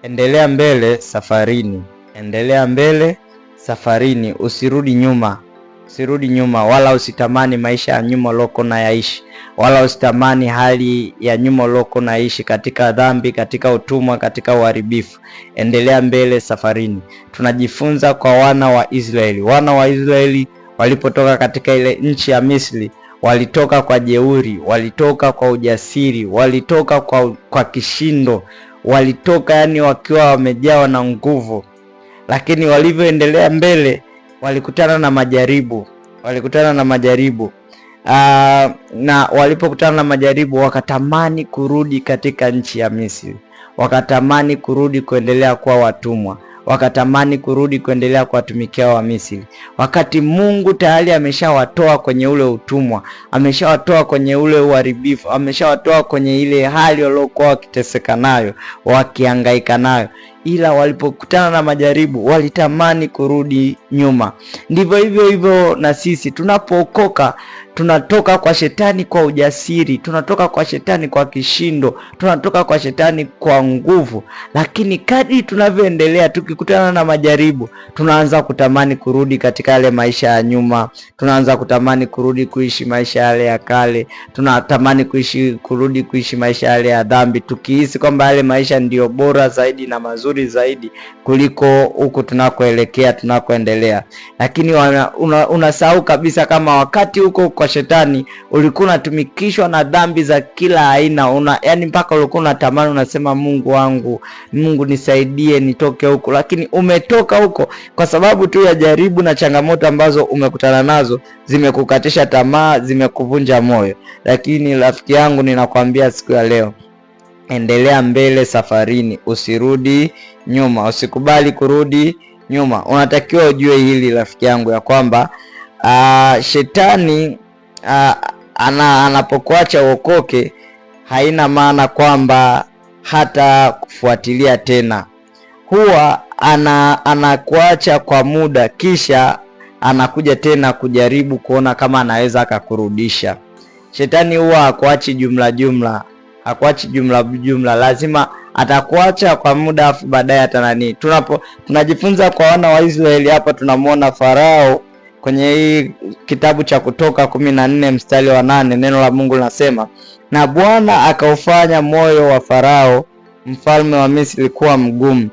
Endelea mbele safarini, endelea mbele safarini, usirudi nyuma, usirudi nyuma, wala usitamani maisha ya nyuma uloko na yaishi, wala usitamani hali ya nyuma uloko na yaishi, katika dhambi, katika utumwa, katika uharibifu. Endelea mbele safarini. Tunajifunza kwa wana wa Israeli. Wana wa Israeli walipotoka katika ile nchi ya Misri, walitoka kwa jeuri, walitoka kwa ujasiri, walitoka kwa kishindo, walitoka yani wakiwa wamejawa na nguvu. Lakini walivyoendelea mbele walikutana na majaribu, na walipokutana na majaribu wakatamani kurudi katika nchi ya Misri, wakatamani kurudi kuendelea kuwa watumwa, wakatamani kurudi kuendelea kuwatumikia wa Misri, wakati Mungu tayari ameshawatoa kwenye ule utumwa, ameshawatoa kwenye ule uharibifu, ameshawatoa kwenye ile hali waliokuwa wakiteseka nayo, wakihangaika nayo. Ila walipokutana na majaribu walitamani kurudi nyuma. Ndivyo hivyo na sisi tunapookoka, tunatoka kwa shetani kwa ujasiri, tunatoka kwa shetani kwa kishindo, tunatoka kwa shetani kwa nguvu. Lakini kadri tunavyoendelea, tukikutana na majaribu, tunaanza kutamani kurudi katika yale maisha ya nyuma, tunaanza kutamani kurudi kuishi maisha yale ya kale, tunatamani kurudi kuishi maisha yale ya dhambi, tukihisi kwamba yale maisha ndiyo bora zaidi na mazuri zaidi kuliko huku tunakoelekea, tunakoendelea. Lakini unasahau kabisa kama wakati huko kwa shetani ulikuwa unatumikishwa na dhambi za kila aina, yani mpaka ulikuwa unatamani, unasema Mungu wangu, Mungu nisaidie nitoke huko. Lakini umetoka huko kwa sababu tu ya jaribu na changamoto ambazo umekutana nazo, zimekukatisha tamaa, zimekuvunja moyo. Lakini rafiki yangu, ninakwambia siku ya leo, endelea mbele safarini, usirudi nyuma, usikubali kurudi nyuma. Unatakiwa ujue hili rafiki yangu, ya kwamba shetani anapokuacha uokoke, haina maana kwamba hata kufuatilia tena. Huwa anakuacha kwa muda, kisha anakuja tena kujaribu kuona kama anaweza akakurudisha. Shetani huwa hakuachi jumla, lazima atakuacha kwa muda, afu baadaye atanani. Tunajifunza kwa wana wa Israeli hapa, tunamwona Farao kwenye hii kitabu cha Kutoka 14 mstari wa 8, neno la Mungu linasema, na Bwana akaufanya moyo wa Farao mfalme wa Misri kuwa mgumu,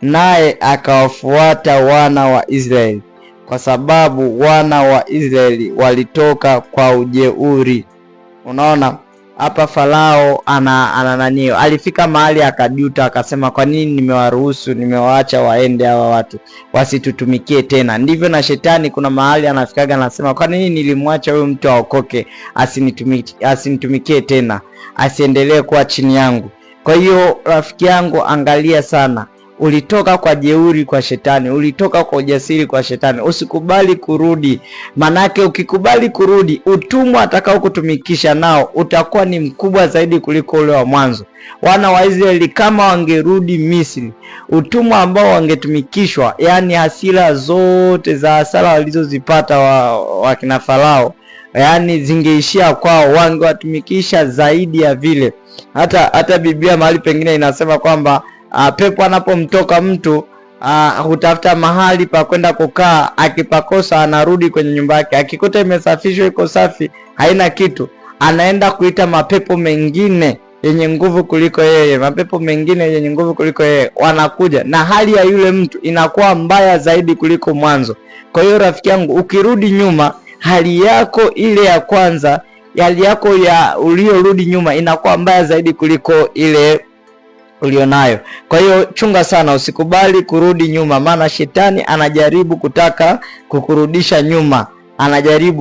naye akawafuata wana wa Israeli, kwa sababu wana wa Israeli walitoka kwa ujeuri. Unaona hapa Farao alifika mahali akajuta, akasema kwa nini nimewaacha waende hawa watu wasitutumikie tena. Ndivyo na shetani, kuna mahali anafikaga anasema, kwa nini nilimwacha huyu mtu aokoke, asinitumikie tena, asiendelee kuwa chini yangu. Kwa hiyo rafiki yangu, angalia sana. Ulitoka kwa jeuri kwa shetani, ulitoka kwa ujasiri kwa shetani, usikubali kurudi. Manake ukikubali kurudi, utumwa atakao kutumikisha nao utakuwa ni mkubwa zaidi kuliko ule wa mwanzo. Wana wa Israeli kama wangerudi Misri, utumwa ambao wangetumikishwa, yani hasira zote za hasara walizozipata wakina Farao, yani zingeishia kwao, wangewatumikisha zaidi ya vile. Hata Biblia mahali pengine inasema kwamba pepo anapomtoka mtu hutafuta mahali pa kwenda kukaa, akipakosa anarudi kwenye nyumba yake, akikuta imesafishwa iko safi haina kitu, anaenda kuita mapepo mengine yenye nguvu kuliko yeye, wanakuja na hali ya yule mtu inakuwa mbaya zaidi kuliko mwanzo. Kwa hiyo rafiki yangu, ukirudi nyuma, hali yako ile ya kwanza, hali yako ya uliorudi nyuma inakuwa mbaya zaidi kuliko ile ulionayo. Kwa hiyo chunga sana, usikubali kurudi nyuma, maana shetani anajaribu kutaka kukurudisha nyuma.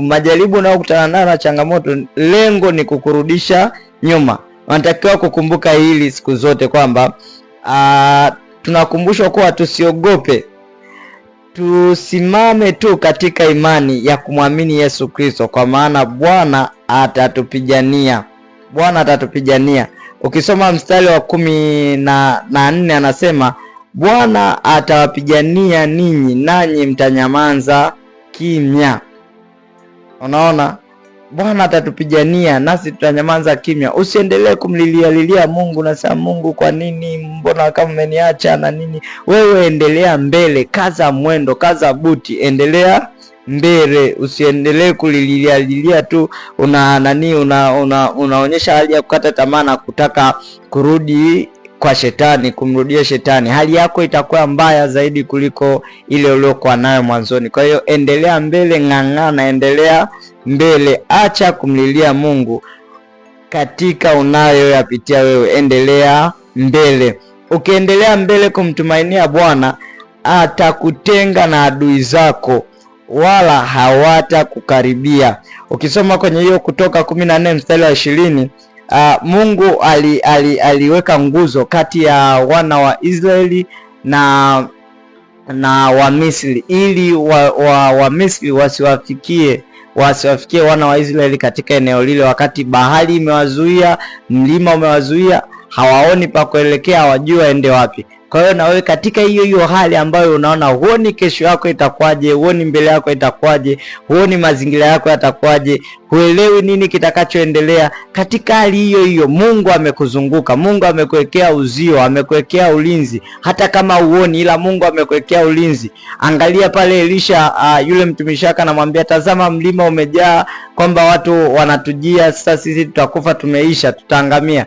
Majaribu unayokutana nayo na changamoto, lengo ni kukurudisha nyuma. Unatakiwa kukumbuka hili siku zote kwamba tunakumbushwa kuwa tusiogope, tusimame tu katika imani ya kumwamini Yesu Kristo, kwa maana Bwana atatupigania. Ukisoma mstari wa 14 anasema, Bwana atawapigania ninyi, nanyi mtanyamaza kimya. Unaona, Bwana atatupigania nasi tutanyamaza kimya. Usiendelee kumlilia Mungu na sema Mungu, kwa nini, mbona kama umeniacha na nini? Wewe endelea mbele, kaza mwendo, kaza buti, endelea mbele. Usiendelee kulilia tu unaonyesha hali ya kukata tamaa na kutaka kurudi kwa shetani, kumrudia shetani. Hali yako itakuwa mbaya zaidi kuliko ile uliokuwa nayo mwanzoni. Kwa hiyo endelea mbele, ng'ang'ana, endelea mbele, acha kumlilia Mungu katika unayoyapitia wewe, endelea mbele. Ukiendelea mbele kumtumainia Bwana, atakutenga na adui zako wala hawatakukaribia. Ukisoma kwenye hiyo Kutoka 14 mstari wa 20, Mungu aliweka nguzo kati ya wana wa Israeli na wa Misri, ili wa Misri wasiwafikie wana wa Israeli katika eneo lile, wakati bahari imewazuia, mlima umewazuia, hawaoni pa kuelekea, hawajui waende wapi. Kwa hiyo na wewe katika hiyo hali ambayo unaona huoni kesho yako itakuwaje, huoni mbele yako itakuwaje, huoni mazingira yako yatakuwaje, huelewi nini kitakachoendelea, katika hali hiyo Mungu amekuzunguka, Mungu amekuwekea uzio, amekuwekea ulinzi. Hata kama huoni, ila Mungu amekuwekea ulinzi. Angalia pale Elisha, yule mtumishi wake anamwambia, tazama mlima umejaa, kwamba watu wanatujia, sasa sisi tutakufa, tumeisha, tutaangamia.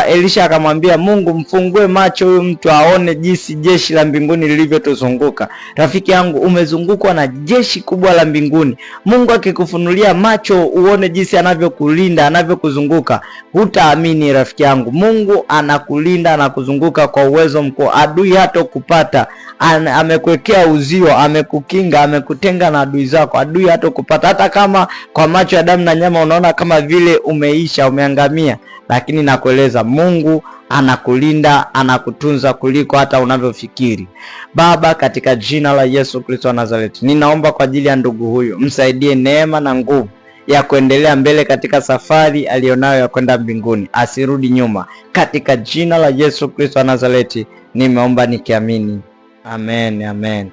Elisha akamwambia Mungu, mfungue macho huyu mtu aone jinsi jeshi la mbinguni lilivyotuzunguka. Rafiki yangu, umezungukwa na jeshi kubwa la mbinguni. Mungu akikufunulia macho uone jinsi anavyokulinda, anavyokuzunguka, hutaamini rafiki yangu. Mungu anakulinda, anakuzunguka kwa uwezo mkuu. Adui hatokupata. Amekuwekea uzio, amekukinga, amekutenga na adui zako. Adui hatokupata. Hata kama kwa macho ya damu na nyama unaona kama vile umeisha, umeangamia, lakini nakueleza Mungu anakulinda, anakutunza kuliko hata unavyofikiri. Baba, katika jina la Yesu Kristo wa Nazareti, ninaomba kwa ajili ya ndugu huyu, msaidie neema na nguvu ya kuendelea mbele katika safari alionayo ya kwenda mbinguni, asirudi nyuma. Katika jina la Yesu Kristo wa Nazareti nimeomba nikiamini, amen, amen.